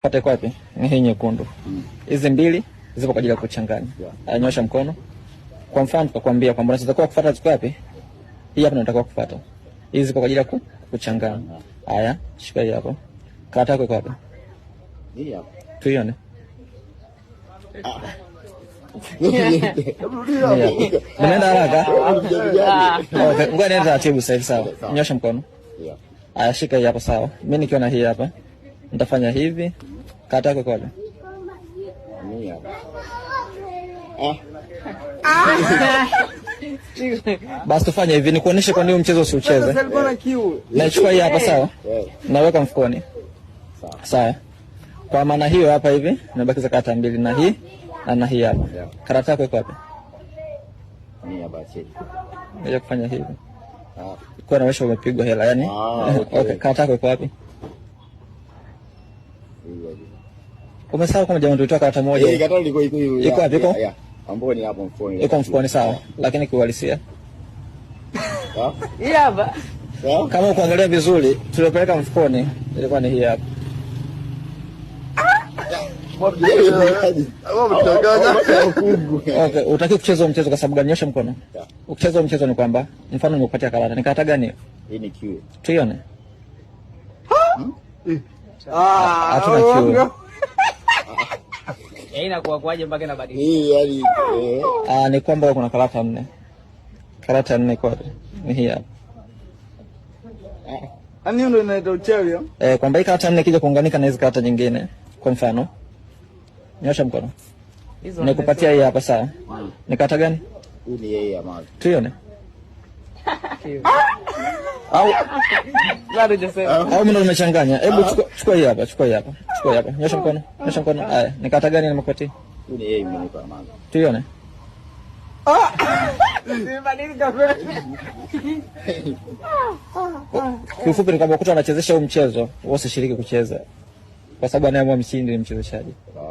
Pate kwapi? Ni hii nyekundu. Hizi mbili zipo kwa ajili ya kuchanganya. Anyosha mkono. Kwa mfano tukakwambia kwamba unataka kufuata ziko wapi? Hii hapa unataka kufuata. Hizi zipo kwa ajili ya kuchanganya. Haya, shika hii hapo. Kata yako iko wapi? Hii hapa. Tuione. Unaenda haraka? Okay, ngoja niende taratibu sasa hivi sawa. Nyosha mkono. Haya, shika hii hapo sawa. Mimi nikiona hii hapa nitafanya hivi. Kata yako kwaje? Basi tufanye hivi nikuoneshe kwa nini mchezo usiucheze. Nachukua hii hapa sawa? Naweka mfukoni. Sawa. Kwa maana hiyo hapa hivi nabakiza kata mbili na hii na hii hapa. Karata yako iko wapi? Ni hapa chini. Ngoja kufanya hivi. Kwa naonyesha umepigwa hela yani. Okay, karata yako iko wapi? Umesahau kama jamaa tulitoa karata moja. Iko wapi iko? Amboni hapo mfukoni. Iko mfukoni sawa, lakini kiuhalisia. Hii hapa. Kama ukiangalia vizuri, tuliopeleka mfukoni ilikuwa ni hii hapa. Okay, utaki kucheza mchezo kwa sababu gani? Nyosha mkono. Ukicheza mchezo ni kwamba mfano nimekupatia karata. Ni karata gani? Hii ni Q. Tuione. Hatuna Q. Inakuwa kwaje mpaka inabadilika? Hii yani ni kwamba kuna karata 4. Karata 4 kwa ni hii hapa. Ani ndio inaitwa uchawi. Kwamba hii karata 4 kija kuunganika na hizo karata nyingine. Kwa mfano. Nyosha mkono. Nikupatia hii hapa sawa. Ni karata gani? Hii ni yeye ya maji. Tuione. Au mimi ndo nimechanganya. Hebu chukua hii hapa, chukua hii hapa. Chukua hii hapa. Nyosha mkono. Nyosha mkono. Haya, ni karata gani nimekupatia? Hii ni yeye imenipa maji. Tuione. Kifupi ni kwamba ukuta anachezesha huu mchezo, wewe usishiriki kucheza. Kwa sababu anayeamua mshindi ni mchezeshaji.